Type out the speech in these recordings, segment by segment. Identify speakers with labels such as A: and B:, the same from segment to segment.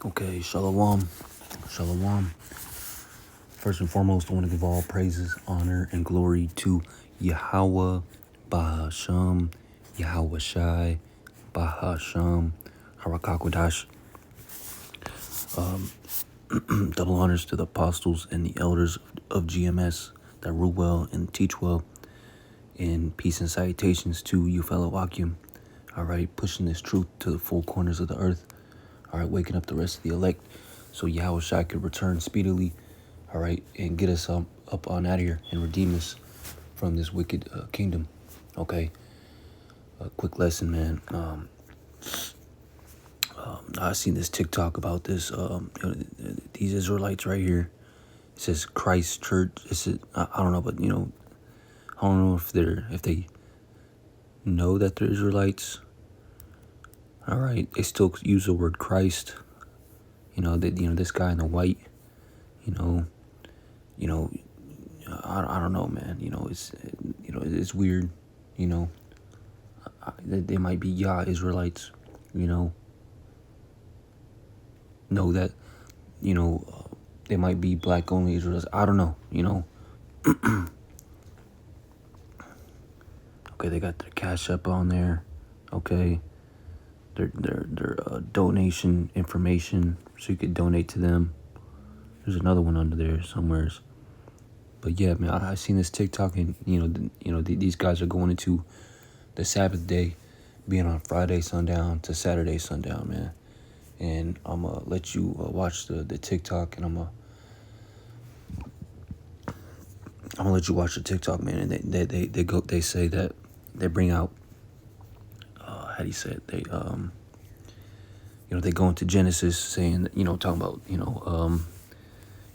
A: Okay, shalom, shalom. First and foremost, I want to give all praises, honor, and glory to Yahweh, Bahasham, Yahweh Shai, Bahasham, Harakakwadash. Double honors to the apostles and the elders of GMS that rule well and teach well. And peace and salutations to you, fellow Akim. All right, pushing this truth to the four corners of the earth. All right, waking up the rest of the elect so Yahweh Shai could return speedily. All right, and get us up on out of here and redeem us from this wicked kingdom. Okay, a quick lesson, man. I seen this TikTok about this. These Israelites right here. It says Christ Church. I don't know, but I don't know if they know that they're Israelites. All right, they still use the word Christ. This guy in the white. You know, I don't know, man. It's weird. They might be Israelites. Know that. They might be black only Israelites. I don't know. Okay, they got their Cash App on there. Okay, their donation information, so you could donate to them. There's another one under there somewheres. But yeah, man, I seen this TikTok, and these guys are going into the Sabbath day, being on Friday sundown to Saturday sundown, man. And I'm gonna let you watch the TikTok, and I'm gonna let you watch the TikTok, man. And they say that they bring out how do you say it? They go into Genesis saying that, talking about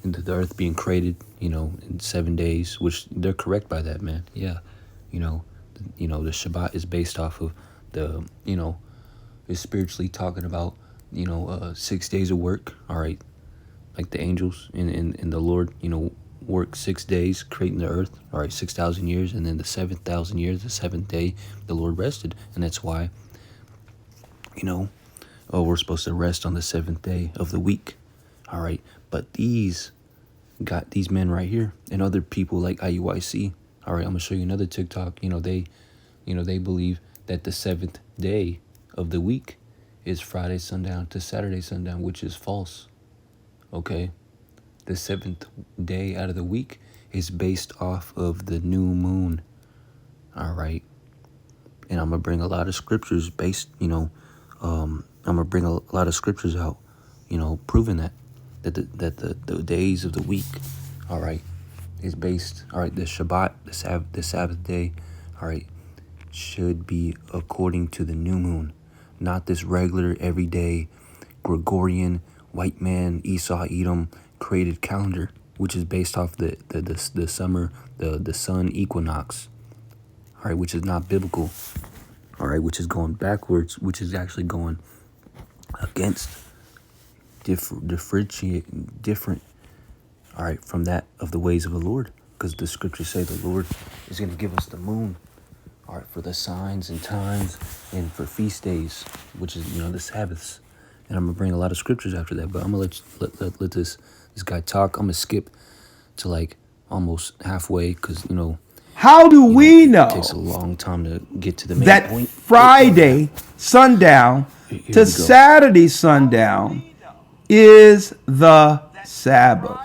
A: the earth being created in 7 days, which they're correct by that, man. Yeah, the Shabbat is based off of is spiritually talking about 6 days of work. All right, like the angels in the Lord work 6 days creating the earth. All right, 6,000 years, and then the 7,000 years, the seventh day, the Lord rested, and that's why we're supposed to rest on the seventh day of the week. All right, but these men right here and other people like IUIC. All right, I'm gonna show you another TikTok. They believe that the seventh day of the week is Friday sundown to Saturday sundown, which is false. Okay, the seventh day out of the week is based off of the new moon. All right, and I'm gonna bring a lot of scriptures based. I'm gonna bring a lot of scriptures out. Proving that the days of the week, all right, is based. All right, the Shabbat, the Sabbath day, all right, should be according to the new moon, not this regular everyday Gregorian white man Esau Edom created calendar, which is based off the summer the sun equinox. All right, which is not biblical. All right, which is going backwards, which is actually going against different. All right, from that of the ways of the Lord, because the scriptures say the Lord is going to give us the moon. All right, for the signs and times and for feast days, which is the Sabbaths. And I'm gonna bring a lot of scriptures after that, but I'm gonna let this guy talk. I'm gonna skip to like almost halfway, because
B: how do we
A: it takes a
B: know
A: long time to get to the main
B: that
A: point.
B: Friday sundown
A: Here
B: to
A: we go.
B: Saturday sundown is the Sabbath?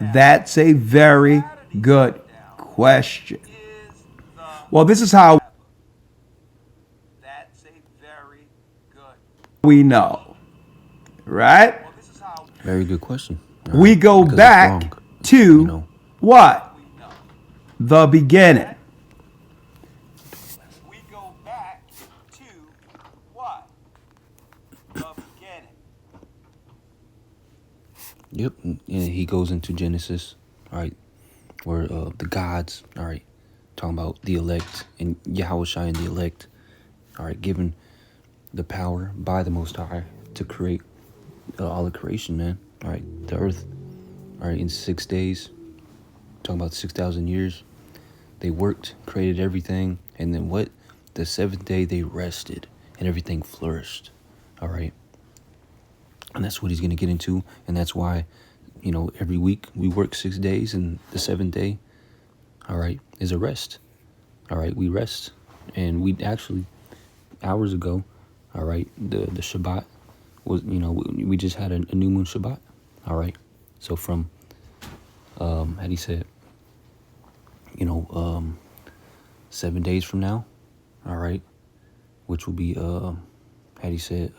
B: That's a very good question. Well, this is how we know, right?
A: Very good question. All
B: We
A: right,
B: go
A: because it's
B: back
A: wrong.
B: to what? The beginning.
A: Yep, and he goes into Genesis, all right, where the gods, all right, talking about the elect and Yahweh Shai and the elect, all right, given the power by the Most High to create all of creation, man. All right, the earth, all right, in 6 days, talking about 6,000 years, they worked, created everything, and then what? The seventh day they rested, and everything flourished, all right. And that's what he's going to get into. And that's why, every week we work 6 days, and the seventh day, all right, is a rest. All right, we rest. And we actually, hours ago, all right, the Shabbat was, we just had a new moon Shabbat. All right. So from, how do you say it? 7 days from now, all right, which will be, how do you say it?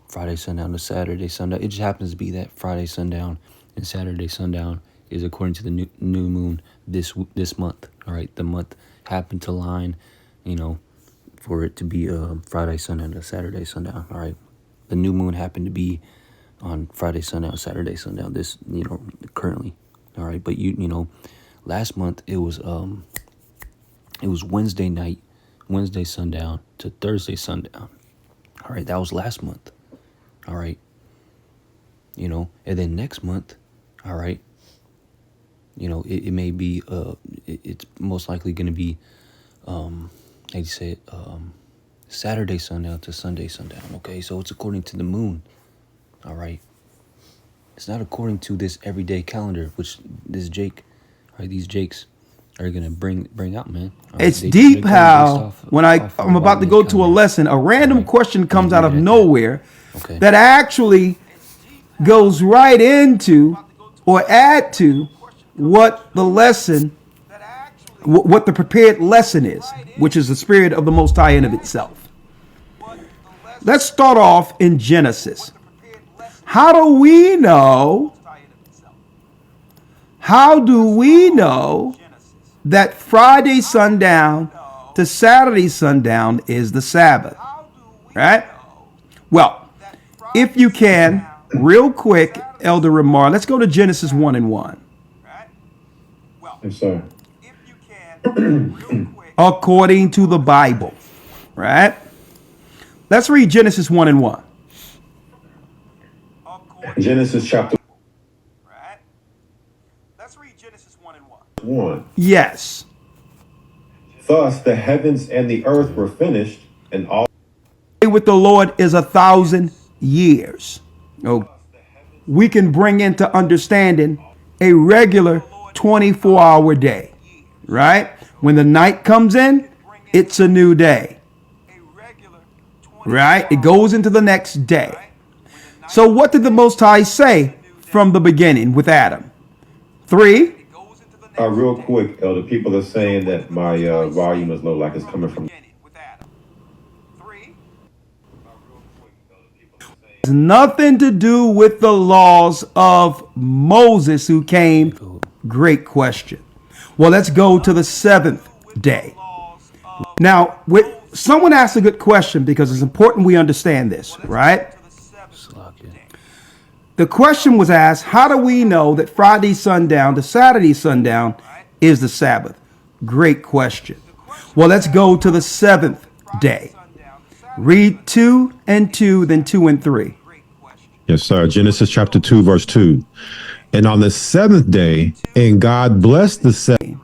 A: Friday sundown to Saturday sundown. It just happens to be that Friday sundown and Saturday sundown is according to the new moon this month. All right, the month happened to line, for it to be Friday sundown to Saturday sundown. All right, the new moon happened to be on Friday sundown, Saturday sundown. This currently. All right, but last month it was Wednesday night, Wednesday sundown to Thursday sundown. All right, that was last month. All right. And then next month, all right, it may be, it's most likely going to be, how do you say it, Saturday sundown to Sunday sundown, okay? So it's according to the moon, all right? It's not according to this everyday calendar, which this Jake, all right, these Jakes are going to bring out, man. All right?
B: It's deep how when I'm about to go to a
A: calendar.
B: lesson, a random question comes out of
A: Right.
B: nowhere
A: Okay.
B: that actually goes right into or add to what the lesson, what the prepared lesson is, which is the spirit of the Most High in of itself. Let's start off in Genesis. How do we know that Friday sundown to Saturday sundown is the Sabbath? Right? Well, if you can, real quick, Elder Ramar, let's go to Genesis 1:1.
C: I'm sorry.
B: According to the Bible, right? Let's read Genesis 1:1.
C: Genesis chapter 1.
B: Yes.
C: Thus the heavens and the earth were finished, and all
B: With the Lord is 1,000 years. Okay. We can bring into understanding a regular 24-hour day, right? When the night comes in, it's a new day, right? It goes into the next day. So what did the Most High say from the beginning with Adam? 3.
C: real quick, Elder, people are saying that my volume is low, like it's coming from.
B: Nothing to do with the laws of Moses who came. Great question. Well, let's go to the 7th day. Now, someone asked a good question because it's important we understand this, right? The question was asked, how do we know that Friday sundown to Saturday sundown is the Sabbath? Great question. Well, let's go to the 7th day. Read 2 and 2, then 2 and 3.
C: Yes, sir. Genesis chapter 2, verse 2. And on the seventh day, and God blessed the seventh.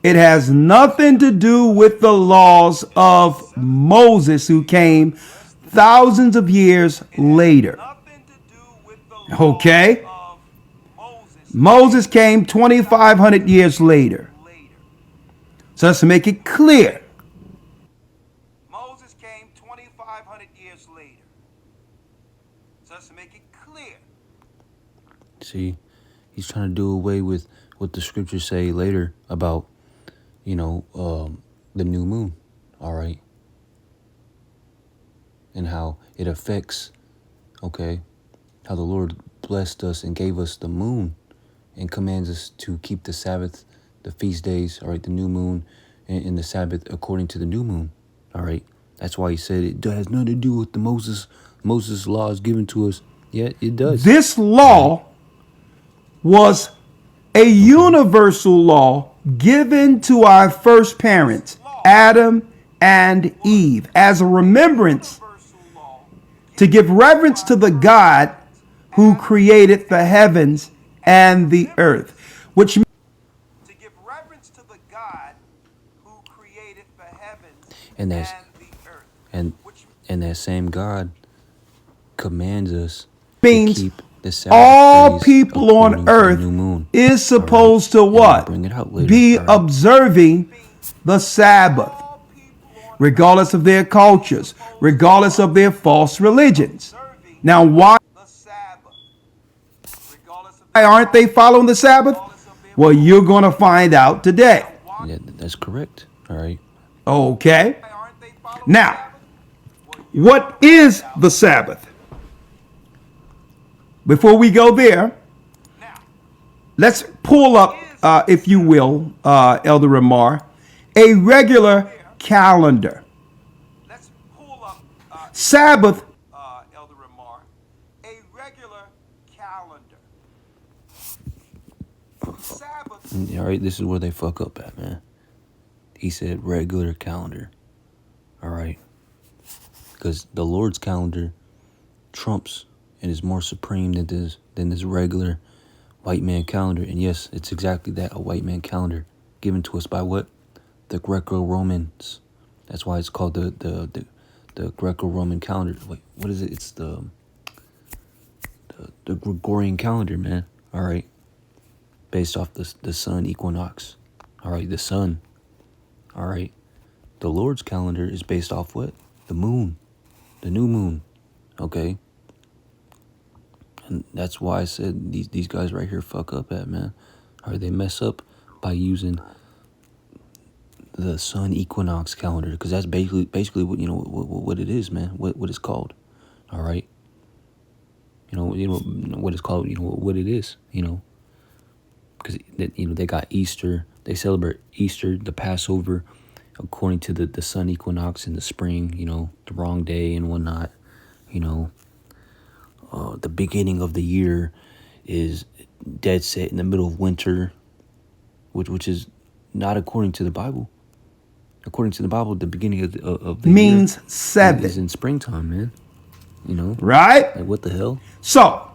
B: It has nothing to do with the laws of Moses who came thousands of years later. Okay? Moses came 2,500 years later. So let's make it clear. Moses came 2,500 years later. So let's make it clear.
A: See, he's trying to do away with what the scriptures say later about, the new moon, all right? And how it affects, okay, how the Lord blessed us and gave us the moon and commands us to keep the Sabbath, the feast days, all right, the new moon and the Sabbath according to the new moon, all right? That's why he said it has nothing to do with the Moses laws given to us. Yeah, it does.
B: This law was a universal law given to our first parents, Adam and Eve, as a remembrance to give reverence to the God who created the heavens and the earth, which means to give reverence to the God who created the heavens
A: and the earth. And that same God, commands us to
B: Means
A: keep the Sabbath
B: all
A: days
B: people on
A: according to the
B: earth
A: new moon.
B: is
A: All right,
B: supposed to
A: and I'll
B: what?
A: bring it out later.
B: Be
A: All right,
B: observing the Sabbath, regardless of their cultures, regardless of their false religions. Now, why aren't they following the Sabbath? Well, you're going to find out today.
A: yeah, that's correct. All right,
B: Okay. Now, what is the Sabbath? Before we go there, let's pull up, if you will, Elder Ramar, a regular calendar. Sabbath.
A: all right. This is where they fuck up at, man. He said regular calendar. All right, because the Lord's calendar trumps and is more supreme than this regular white man calendar. And yes, it's exactly that, a white man calendar given to us by what? The Greco-Romans. That's why it's called the Greco-Roman calendar. Wait, what is it? It's the Gregorian calendar, man. All right, based off the sun equinox. All right, the sun. All right, the Lord's calendar is based off what? The moon, the new moon. Okay. And that's why I said these guys right here fuck up at, man. All right, they mess up by using the sun equinox calendar, because that's basically what what it is, man. What it's called. All right. You know what it's called. You know what it is. Because they got Easter. They celebrate Easter, the Passover, according to the sun equinox in the spring. The wrong day and whatnot. The beginning of the year is dead set in the middle of winter, which is not according to the Bible. According to the Bible, the beginning of the
B: means
A: year
B: 7.
A: is in springtime, man.
B: Right?
A: Like what the hell?
B: So,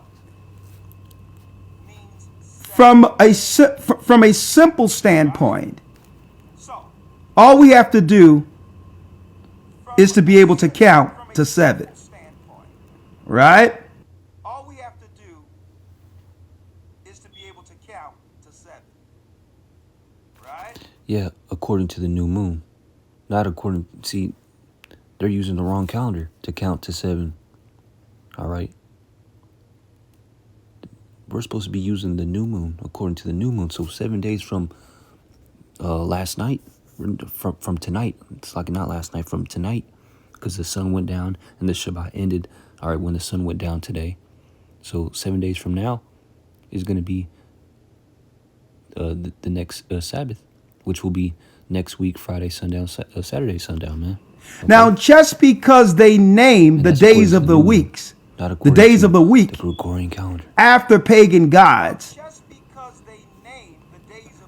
B: from a simple standpoint, all we have to do is to be able to count to 7. Right?
A: Yeah, according to the new moon. Not according... See, they're using the wrong calendar to count to 7. All right? We're supposed to be using the new moon, according to the new moon. So 7 days from last night, from tonight. It's like not last night, from tonight. Because the sun went down and the Shabbat ended, all right, when the sun went down today. So 7 days from now is going to be the next Sabbath, which will be next week, Friday sundown, Saturday sundown, man. Okay?
B: Now, just because they name the days of the weeks, the days of the week,
A: the Gregorian calendar,
B: after pagan gods,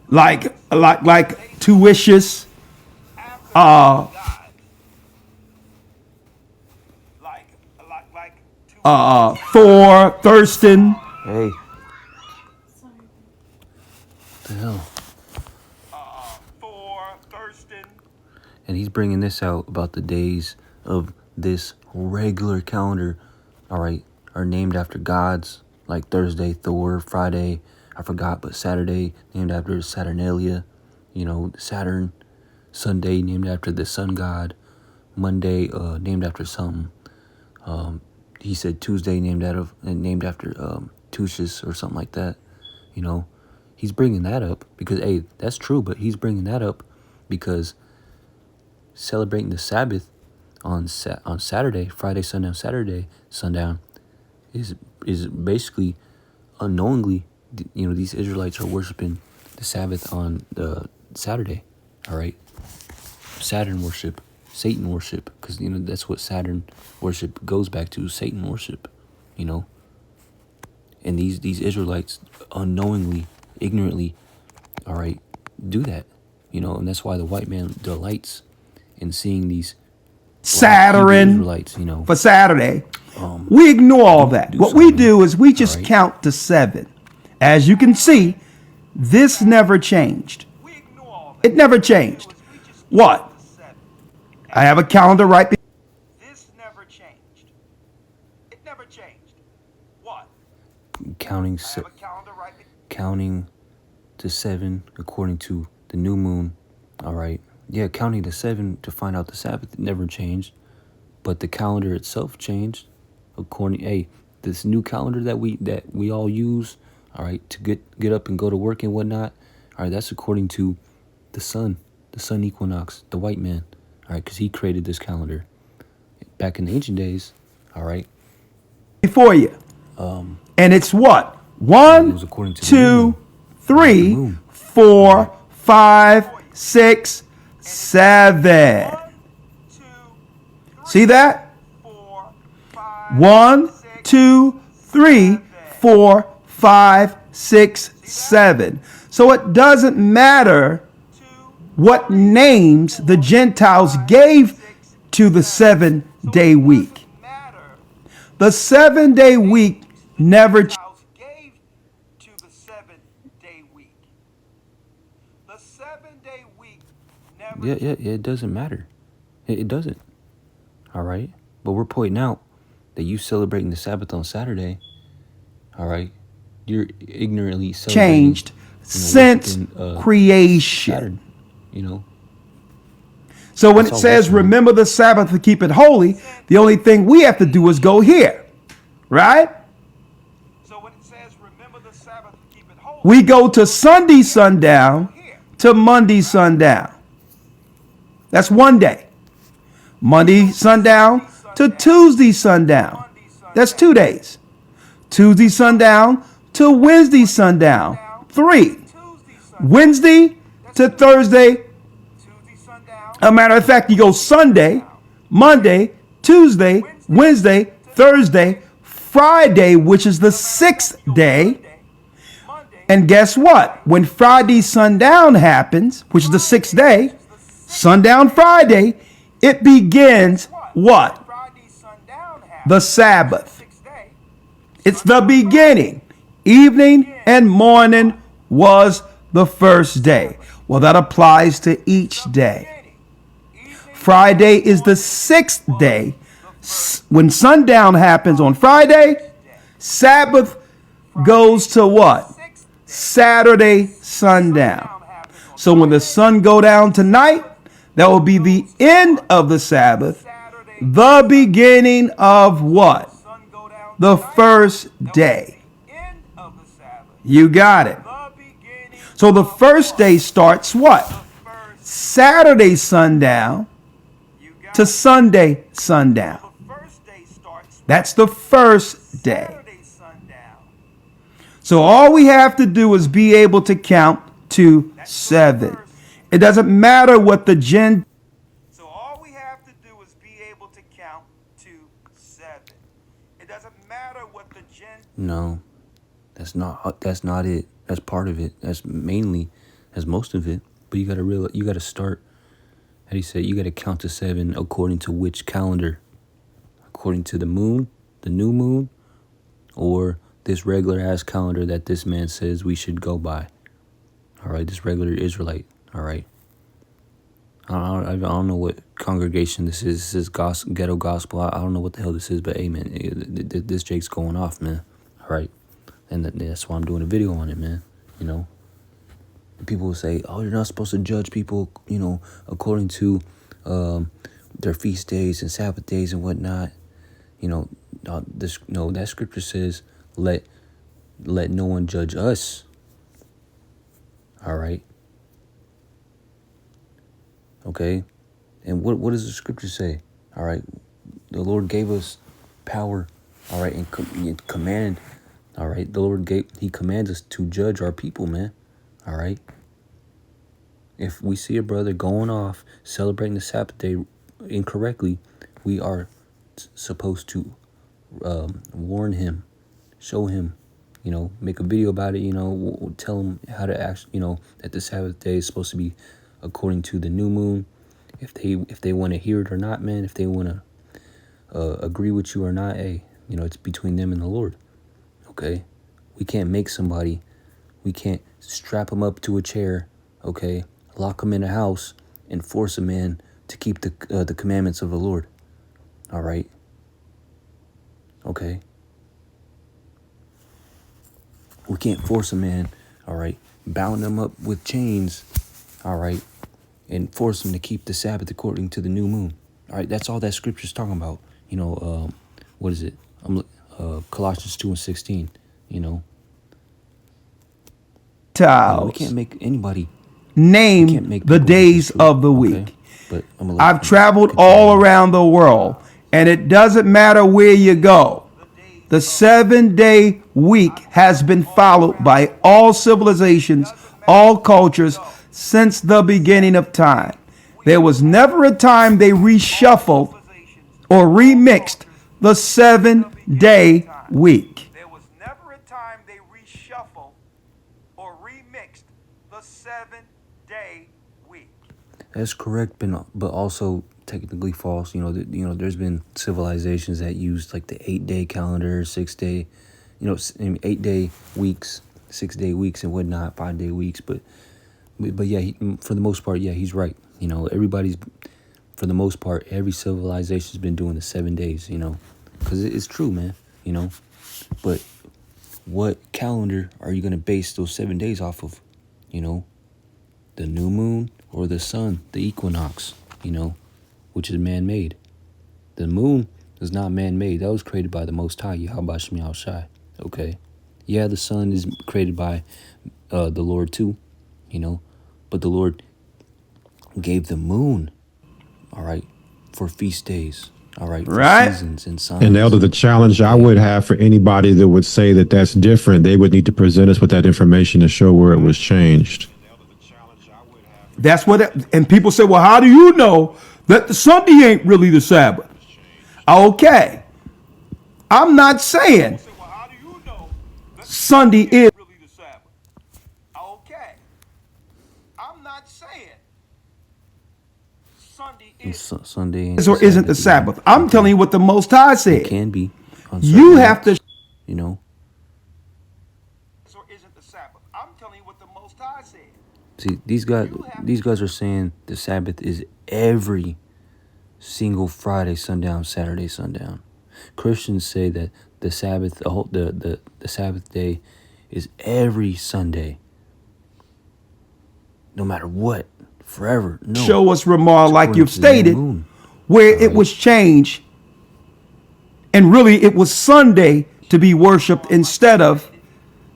B: like Tuitius, Thor, Thurston.
A: Hey. What the hell? And he's bringing this out about the days of this regular calendar, all right, are named after gods, like Thursday, Thor, Friday, I forgot, but Saturday, named after Saturnalia, Saturn, Sunday, named after the sun god, Monday, named after something. He said Tuesday named after Tuitius or something like that. He's bringing that up because, hey, that's true, but he's bringing that up because celebrating the Sabbath on Saturday, Friday sundown, Saturday sundown, is basically unknowingly, these Israelites are worshiping the Sabbath on the Saturday. All right, Saturn worship. Satan worship, because that's what Saturn worship goes back to, Satan worship, and these Israelites unknowingly, ignorantly, all right, do that, and that's why the white man delights in seeing these
B: Saturn
A: Israelites,
B: for Saturday. We ignore all that. What we do is we just count to 7. As you can see, this never changed. It never changed. What? I have a calendar right
A: counting to 7 according to the new moon. All right. Yeah, counting to 7 to find out the Sabbath never changed, but the calendar itself changed. Hey, this new calendar that we all use, all right, to get up and go to work and whatnot. All right, that's according to the sun equinox, the white man. All right, because he created this calendar back in the ancient days. All right.
B: For you. And it's what?
A: It
B: 1,
A: was according to the
B: 2, 3,
A: moon.
B: 4, 5, 6, 7. See that? 1, 2, 3, 4, 5, 6, 7. So it doesn't matter what names the Gentiles gave to the 7-day week. The 7-day week never changed.
A: Yeah, it doesn't matter. It doesn't. All right. But we're pointing out that you celebrating the Sabbath on Saturday. All right. You're ignorantly celebrating,
B: Changed since creation.
A: Saturn, you know.
B: So when
A: That's
B: it
A: all
B: says,
A: Western.
B: remember the Sabbath to keep it holy, the only thing we have to do is go here, right? We go to Sunday sundown to Monday sundown. That's one day. Monday sundown to Tuesday sundown. That's 2 days. Tuesday sundown to Wednesday sundown. 3. Wednesday to Thursday. As a matter of fact, you go Sunday, Monday, Tuesday, Wednesday, Thursday, Friday, which is the 6th day. And guess what? When Friday sundown happens, which is the 6th day, sundown Friday, it begins what? The Sabbath. It's the beginning. Evening and morning was the first day. Well, that applies to each day. Friday is the 6th day. When sundown happens on Friday, Sabbath goes to what? Saturday sundown. So when the sun go down tonight, that will be the end of the Sabbath, the beginning of what? The first day. You got it. So the first day starts what? Saturday sundown to Sunday sundown. That's the first day. So all we have to do is be able to count to 7. It doesn't matter what the So all we have to do is be able to count to 7. It doesn't matter what the
A: No, that's not it. That's part of it. That's most of it. But you gotta start. How do you say? You gotta count to 7 according to which calendar? According to the moon, the new moon, or this regular ass calendar that this man says we should go by. All right, this regular Israelite. All right. I don't know what congregation this is. This is ghetto gospel. I don't know what the hell this is, but hey, man, this Jake's going off, man. All right, and that's why I'm doing a video on it, man. You know, people will say, "Oh, you're not supposed to judge people," you know, according to their feast days and Sabbath days and whatnot. You know, that scripture says, "Let no one judge us." All right. Okay, and what does the scripture say? All right, the Lord gave us power. All right, and command. All right, He commands us to judge our people, man. All right. If we see a brother going off celebrating the Sabbath day incorrectly, we are supposed to warn him, show him, you know, make a video about it. You know, tell him how to act. You know, that the Sabbath day is supposed to be according to the new moon. If they want to hear it or not, man, if they want to agree with you or not, hey, you know, it's between them and the Lord. Okay, we can't we can't strap them up to a chair, okay, lock them in a house and force a man to keep the commandments of the Lord. All right. Okay. We can't force a man, all right, bound him up with chains, all right, and force him to keep the Sabbath according to the new moon. All right, that's all that scripture's talking about. What is it? Colossians 2:16. You know, we can't
B: Tiles.
A: make anybody. We
B: Name
A: can't make
B: the
A: people get this
B: days
A: truth.
B: of the
A: Okay,
B: week.
A: but I'm gonna
B: I've
A: let you
B: traveled
A: continue
B: all
A: on.
B: around the world, and it doesn't matter where you go. The 7 day week has been followed by all civilizations, all cultures since the beginning of time. There was never a time they reshuffled or remixed the 7 day week.
D: There was never a time they reshuffled or remixed the 7 day week.
A: That's correct, but also technically false. There's been civilizations that used like the 8 day calendar, 6 day, 8 day weeks, 6 day weeks, and whatnot, 5 day weeks. But yeah, for the most part, yeah, he's right. Everybody's, for the most part, every civilization's been doing the 7 days. Because it's true, man. But what calendar are you gonna base those 7 days off of? The new moon or the sun, the equinox, which is man-made. The moon is not man-made. That was created by the Most High, Yahweh Shemi Shai. Okay? Yeah, the sun is created by the Lord too, but the Lord gave the moon, all right, for feast days, all right, for
B: Right?
A: seasons and
C: And Elder,
A: signs.
C: the challenge I
A: Okay?
C: would have for anybody that would say that that's different, they would need to present us with that information to show where it was changed.
B: That's what, and people say, well, how do you know that the Sunday ain't really the Sabbath? Okay. I'm not saying
D: Say, well, how do you know that the
B: Sunday
D: Sunday
B: is
D: ain't really the Sabbath? Okay. I'm not saying Sunday is.
A: Sunday ain't the
B: or isn't the
A: Sabbath either.
B: Sabbath. I'm telling you what the Most High
A: It
B: said.
A: can be on
B: You
A: certain
B: have
A: nights,
B: to,
D: Or isn't the Sabbath? I'm telling you what the Most High said.
A: See, these guys are saying the Sabbath is every single Friday sundown, Saturday sundown. Christians say that the Sabbath, the Sabbath day, is every Sunday, no matter what, forever. No,
B: show us, Ramar,
A: it's
B: like
A: according
B: you've
A: to the new
B: stated,
A: moon.
B: where
A: All
B: it
A: right,
B: was changed, and really it was Sunday to be worshiped instead of,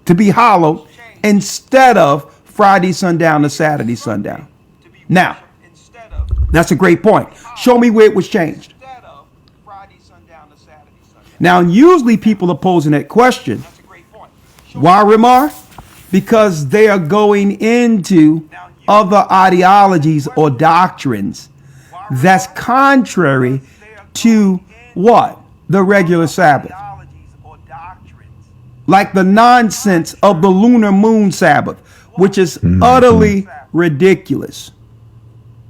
B: to be hallowed, instead of Friday sundown to Saturday sundown.
D: To be
B: Now,
D: worshipped instead of
B: that's a great point. Show me where it was changed.
D: instead of Friday sundown to Saturday sundown.
B: Now, usually people are posing that question.
D: That's a great point.
B: Why, Ramar? Because they are going into other ideologies or doctrines that's contrary to what? The regular Sabbath.
D: Ideologies or doctrines.
B: Like the nonsense of the lunar moon Sabbath, which is utterly ridiculous.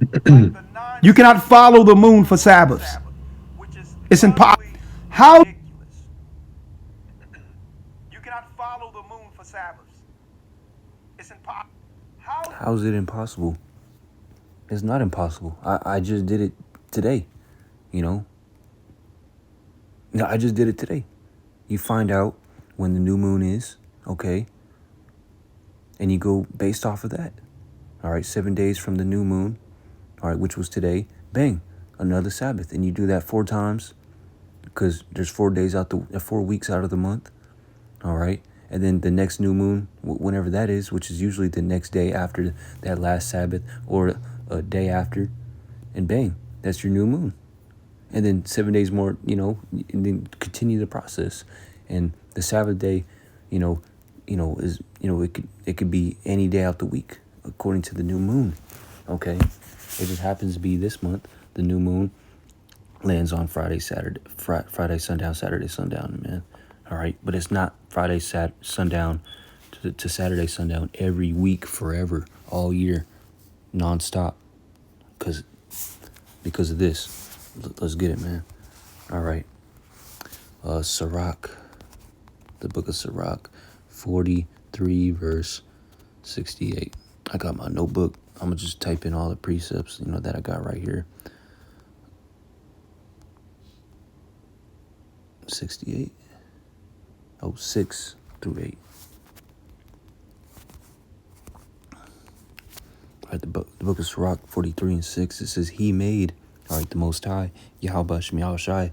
D: The non
B: You cannot follow the moon for Sabbaths.
D: Sabbath, which is
B: It's impossible.
D: utterly
B: How?
D: ridiculous. You cannot follow the moon for Sabbaths. It's impossible.
A: how is it impossible? It's not impossible. I just did it today. No, I just did it today. You find out when the new moon is, okay, and you go based off of that. All right, 7 days from the new moon, all right, which was today, bang, another Sabbath. And you do that 4 times because there's 4 days 4 weeks out of the month, all right? And then the next new moon, whenever that is, which is usually the next day after that last Sabbath or a day after, and bang, that's your new moon. And then 7 days more, and then continue the process. And the Sabbath day, is it could be any day out the week according to the new moon. Okay, it just happens to be this month. The new moon lands on Friday sundown, Saturday sundown, man. All right, but it's not Friday sundown to Saturday sundown every week forever, all year, nonstop, because of this. Let's get it, man. All right. Sirach, the book of Sirach, 43 verse 68. I got my notebook. I'm gonna just type in all the precepts, that I got right here. 68. Oh, 6 through 8. Right, the book of Sirach 43:6, it says, He made, all right, the Most High, Yahweh Shem Yahushai,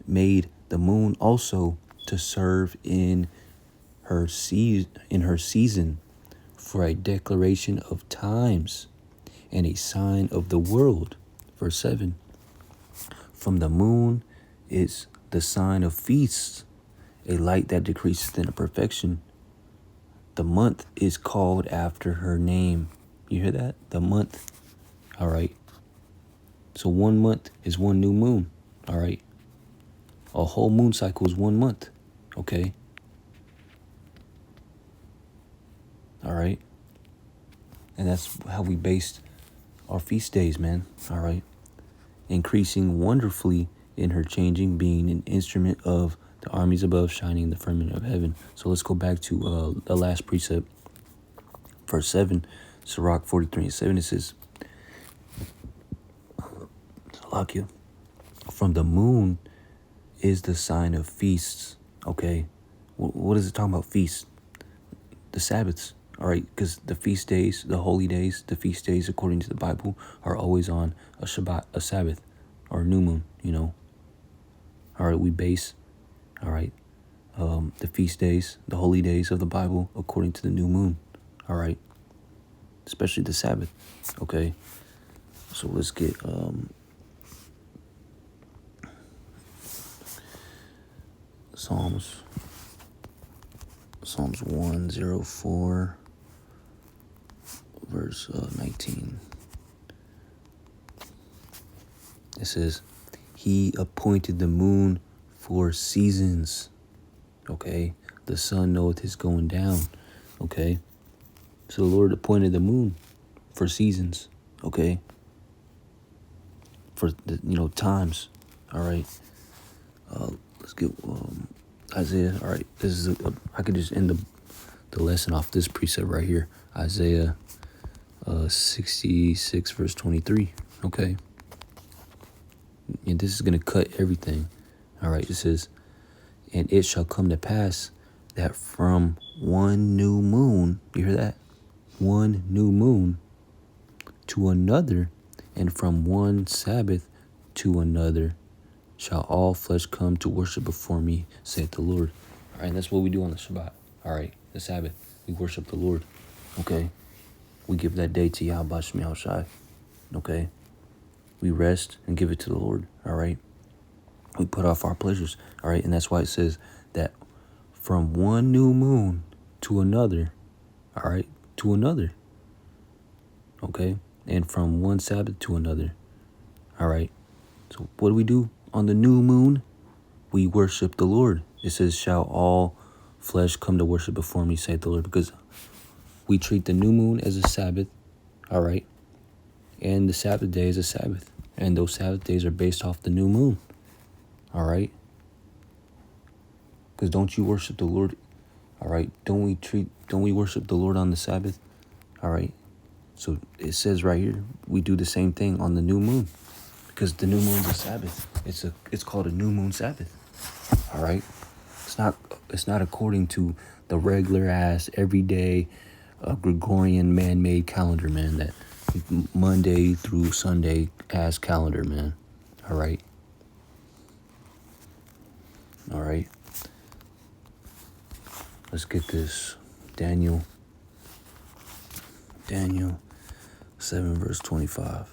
A: made the moon also to serve in her season for a declaration of times and a sign of the world. Verse 7, from the moon is the sign of feasts, a light that decreaseth in perfection. The month is called after her name. You hear that? The month. All right. So 1 month is one new moon. All right. A whole moon cycle is 1 month. Okay. All right. And that's how we based our feast days, man. All right. Increasing wonderfully in her changing, being an instrument of the armies above, shining in the firmament of heaven. So let's go back to the last precept. Verse 7, Sirach 43:7, it says, Salakia, from the moon is the sign of feasts. Okay. What is it talking about, feasts? The Sabbaths. All right. Because the feast days, the holy days, the feast days, according to the Bible, are always on a Shabbat, a Sabbath, or a new moon, you know. All right. We base, all right, the feast days, the holy days of the Bible, according to the new moon. All right. Especially the Sabbath. Okay. So let's get Psalms 104, verse 19. It says, He appointed the moon for seasons. Okay. The sun knoweth his going down. Okay. So the Lord appointed the moon for seasons. Okay. For the, times. All right. Let's get Isaiah. All right. This is I could just end the lesson off this precept right here. Isaiah 66 verse 23. Okay. And this is going to cut everything. All right. It says, and it shall come to pass that from one new moon, you hear that? One new moon to another, and from one Sabbath to another, shall all flesh come to worship before me, saith the Lord. All right, that's what we do on the Shabbat. All right, the Sabbath, we worship the Lord. Okay, we give that day to Yahweh Shem Yahushai. Okay, we rest and give it to the Lord. All right, we put off our pleasures. All right, and that's why it says that from one new moon to another. All right, to another. Okay, and from one Sabbath to another. All right, so what do we do on the new moon? We worship the Lord. It says, shall all flesh come to worship before me, saith the Lord, because we treat the new moon as a Sabbath. All right, and the Sabbath day is a Sabbath, and those Sabbath days are based off the new moon. All right, because don't you worship the Lord? All right, don't we worship the Lord on the Sabbath? All right, so it says right here, we do the same thing on the new moon, because the new moon's a Sabbath. It's called a new moon Sabbath. All right, it's not according to the regular ass everyday Gregorian man-made calendar, man. That Monday through Sunday ass calendar, man. All right. All right. Let's get this. Daniel 7 verse 25.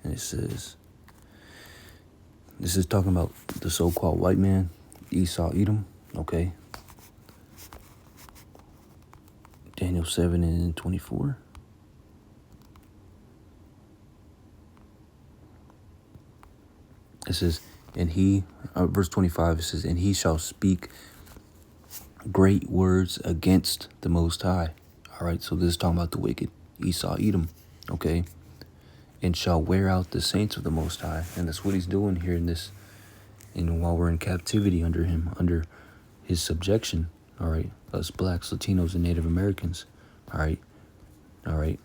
A: And it says, this is talking about the so-called white man, Esau, Edom. Okay. Daniel 7 and 24. It says, and he, verse 25, it says, and he shall speak great words against the Most High. All right, so this is talking about the wicked, Esau, Edom, okay? And shall wear out the saints of the Most High. And that's what he's doing here in this, while we're in captivity under him, under his subjection, all right? Us blacks, Latinos, and Native Americans, all right? All right?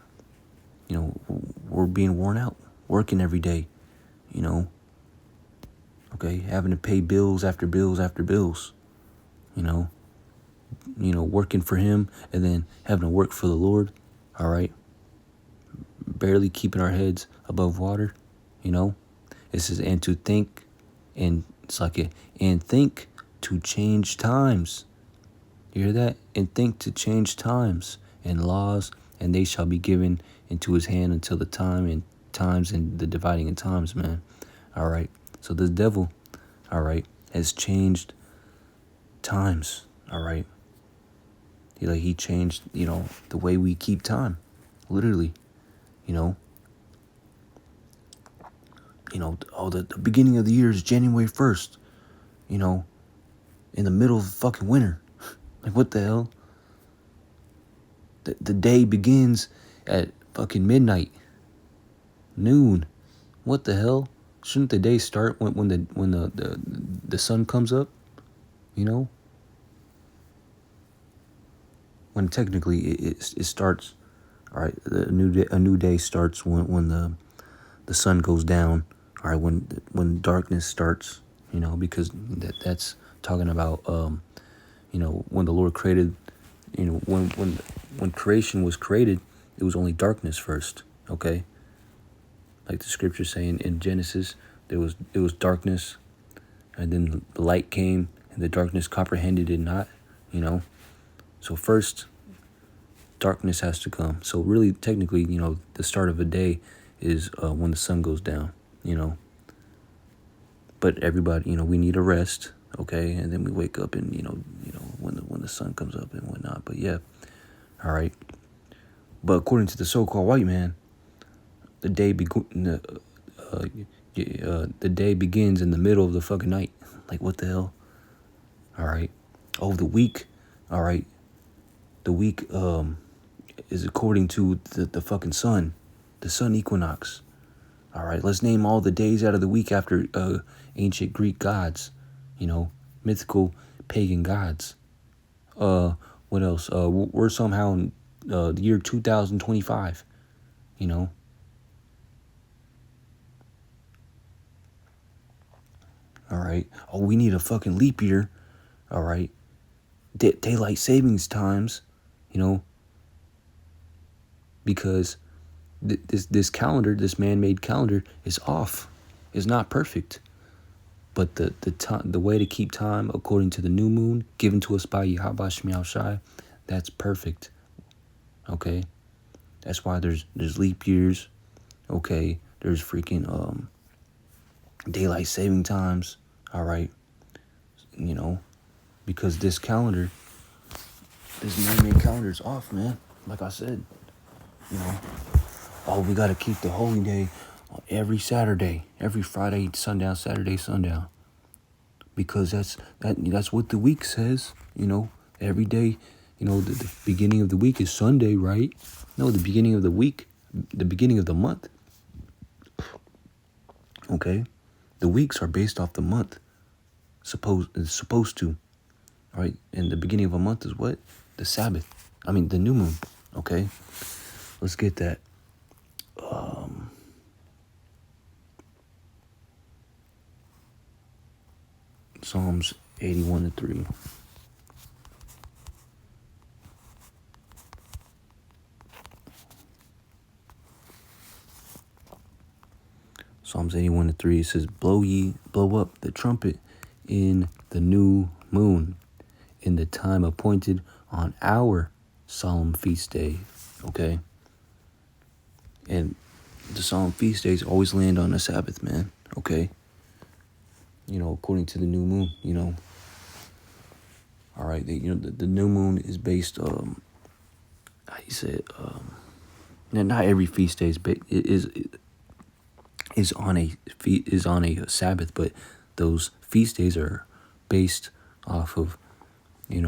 A: We're being worn out, working every day, okay? Having to pay bills after bills after bills, working for him and then having to work for the Lord, all right? barely keeping our heads above water, you know. It says, and to think, and it's like it, and think to change times. You hear that? And think to change times and laws, and they shall be given into his hand until the times and the dividing in times, man. All right. So the devil, all right, has changed times. All right. He changed, the way we keep time, literally, you know. The beginning of the year is January 1st, in the middle of fucking winter. Like, what the hell? The day begins at fucking midnight, noon. What the hell? Shouldn't the day start when the sun comes up? When technically it starts. All right, a new day starts when the sun goes down. All right, when darkness starts. Because that's talking about when the Lord created. When creation was created, it was only darkness first. Okay. Like the scriptures saying in Genesis, it was darkness, and then the light came, and the darkness comprehended it not. So first, darkness has to come. So really, technically, the start of a day is when the sun goes down. But everybody, we need a rest, okay, and then we wake up, and when the sun comes up and whatnot. But yeah, all right. But according to the so-called white man, the day the day begins in the middle of the fucking night. Like, what the hell? All right. Oh, the week. All right. The week is according to the fucking sun, the sun equinox. All right. Let's name all the days out of the week after ancient Greek gods, mythical pagan gods. What else? We're somehow in the year 2025. All right. Oh, we need a fucking leap year. All right. Daylight savings times, because this calendar, this man-made calendar, is off, is not perfect. But the way to keep time according to the new moon given to us by Yahweh Shemiel Shai, that's perfect. Okay, that's why there's leap years. Okay, there's freaking daylight saving times. All right, because this calendar, this man-made calendar is off, man. Like I said, oh, we gotta keep the holy day on every Saturday, every Friday sundown, Saturday sundown, because that's what the week says. Every day, the beginning of the week is Sunday, right? No, the beginning of the week, the beginning of the month. Okay, the weeks are based off the month. Supposed to, right? And the beginning of a month is what? The Sabbath. I mean, the new moon. Okay, let's get that. Psalms 81:3. Psalms 81:3 says, blow up the trumpet in the new moon, in the time appointed on our solemn feast day. Okay? And the solemn feast days always land on a Sabbath, man. Okay? According to the new moon, All right, the new moon is based, how you say it, not every feast day is on a Sabbath, but those feast days are based off of, the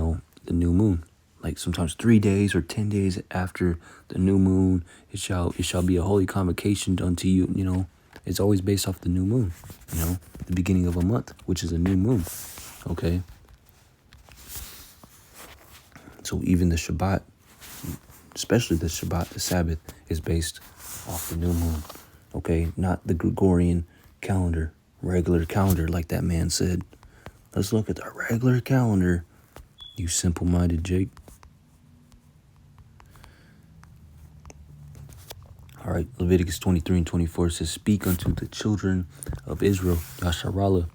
A: new moon. Like sometimes 3 days or 10 days after the new moon, it shall be a holy convocation unto you. It's always based off the new moon. The beginning of a month, which is a new moon. Okay. So even the Shabbat, especially the Shabbat, the Sabbath, is based off the new moon. Okay, not the Gregorian calendar, regular calendar, like that man said. Let's look at the regular calendar, you simple-minded Jake. All right, Leviticus 23 and 24 says, speak unto the children of Israel, Yasharallah,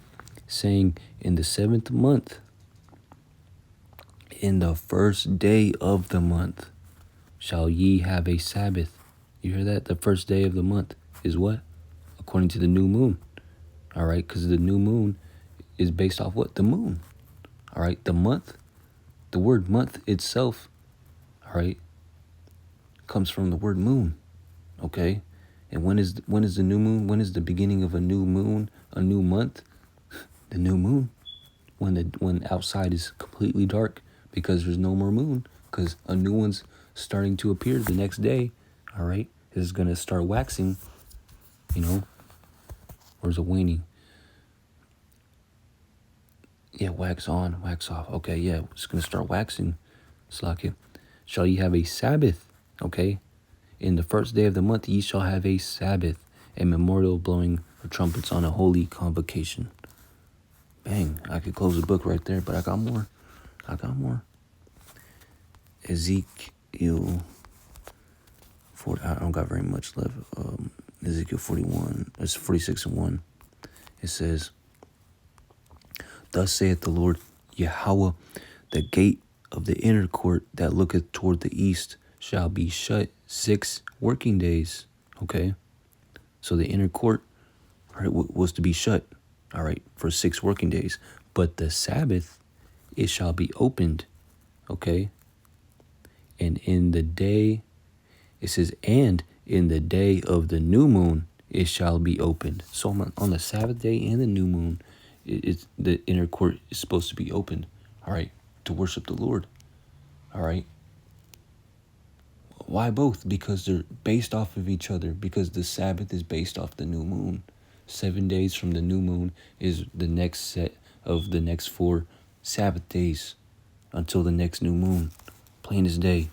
A: saying, in the 7th month, in the 1st day of the month, shall ye have a Sabbath. You hear that? The 1st day of the month is what? According to the new moon. All right, because the new moon is based off what? The moon. All right, the month, the word month itself, all right, comes from the word moon. Okay, and when is the new moon? When is the beginning of a new moon? A new month? The new moon. When outside is completely dark because there's no more moon, because a new one's starting to appear the next day. All right, is gonna start waxing. You know, or is it waning? Yeah, wax on, wax off. Okay, yeah, it's gonna start waxing. Slakia. Shall ye have a Sabbath? Okay, in the 1st day of the month ye shall have a Sabbath, a memorial blowing of trumpets on a holy convocation. Bang, I could close the book right there, but I got more. Ezekiel 40, I don't got very much left. Ezekiel 41, it's 46 and 1. It says, thus saith the Lord Yahweh, the gate of the inner court that looketh toward the east shall be shut 6 working days. Okay, so the inner court, all right, was to be shut, all right, for 6 working days. But the Sabbath, it shall be opened, okay? And in the day, it says, and in the day of the new moon, it shall be opened. So on the Sabbath day and the new moon, it's the inner court is supposed to be opened, all right, to worship the Lord, all right? Why both? Because they're based off of each other, because the Sabbath is based off the new moon. 7 days from the new moon is the next set of the next 4 Sabbath days until the next new moon. Plain as day,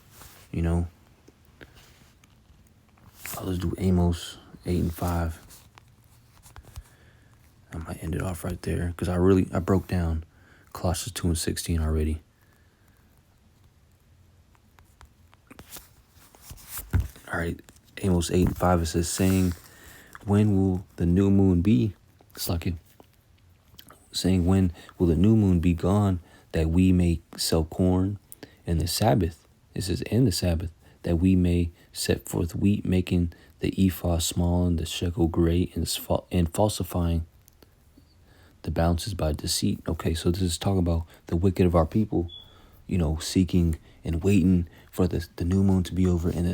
A: you know. Let's do Amos 8 and 5. I might end it off right there because I broke down Colossians 2 and 16 already. All right, Amos 8 and 5, it says, saying, when will the new moon be? It's like it saying, when will the new moon be gone, that we may sell corn? And the Sabbath, it says, and the Sabbath, that we may set forth wheat, making the ephah small and the shekel great, and falsifying the balances by deceit. Okay, so this is talking about the wicked of our people, you know, seeking and waiting for the new moon to be over, and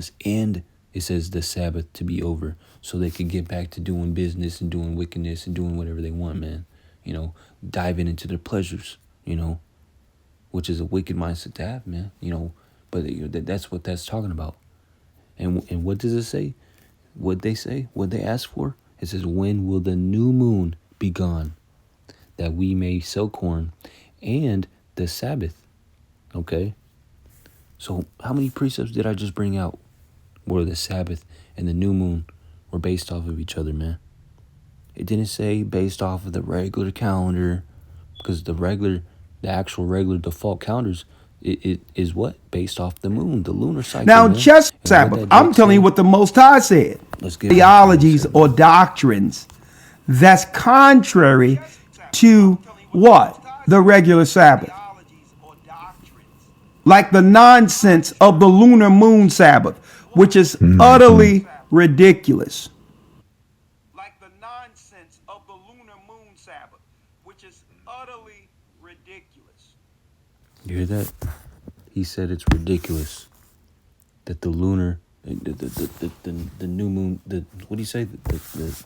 A: it says the Sabbath to be over, so they could get back to doing business and doing wickedness and doing whatever they want, man. You know, diving into their pleasures, you know, which is a wicked mindset to have, man. You know, but that's what that's talking about. And what does it say? What they say? What they ask for? It says, when will the new moon be gone, that we may sell corn, and the Sabbath. Okay? So how many precepts did I just bring out where the Sabbath and the new moon were based off of each other, man? It didn't say based off of the regular calendar, because the actual regular default calendars, it is what? Based off the moon, the lunar cycle,
B: Now,
A: man.
B: just
A: And
B: Sabbath, I'm telling you what the Most High said.
A: Let's get
B: Theologies or doctrines that's contrary to what? The regular Sabbath. Like the nonsense of the lunar moon Sabbath, which is utterly ridiculous.
D: Like the nonsense of the lunar moon Sabbath, which is utterly ridiculous.
A: You hear that? He said it's ridiculous that the lunar, the new moon, what do you say? The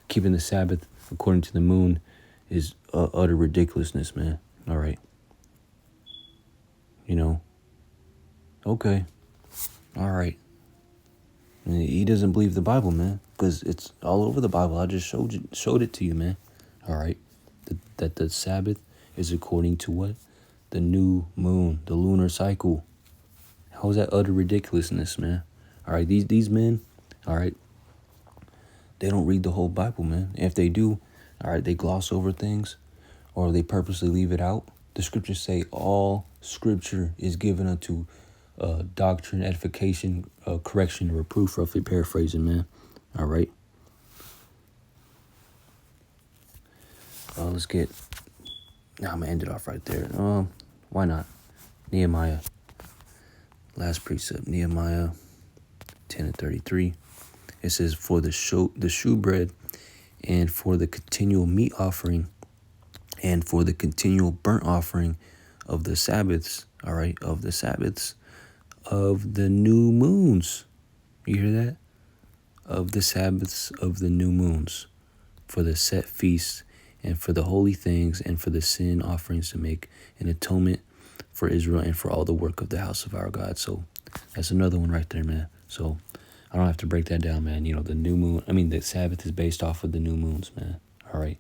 A: keeping the Sabbath according to the moon is utter ridiculousness, man. All right. You know. Okay. All right. He doesn't believe the Bible, man, because it's all over the Bible. I just showed it to you, man. All right. That the Sabbath is according to what? The new moon, the lunar cycle. How is that utter ridiculousness, man? All right, these men, all right, they don't read the whole Bible, man. If they do, all right, they gloss over things or they purposely leave it out. The scriptures say all scripture is given unto doctrine, edification, correction, and reproof, roughly paraphrasing, man. All right. Let's get. Now I'm gonna end it off right there. Why not? Nehemiah. Last precept, Nehemiah 10:33. It says, "For the shewbread, and for the continual meat offering, and for the continual burnt offering of the Sabbaths." All right, of the Sabbaths of the new moons. You hear that? Of the Sabbaths of the new moons, for the set feasts, and for the holy things, and for the sin offerings to make an atonement for Israel, and for all the work of the house of our God. So that's another one right there, man. So I don't have to break that down, man. You know, the new moon, the Sabbath is based off of the new moons, man. All right.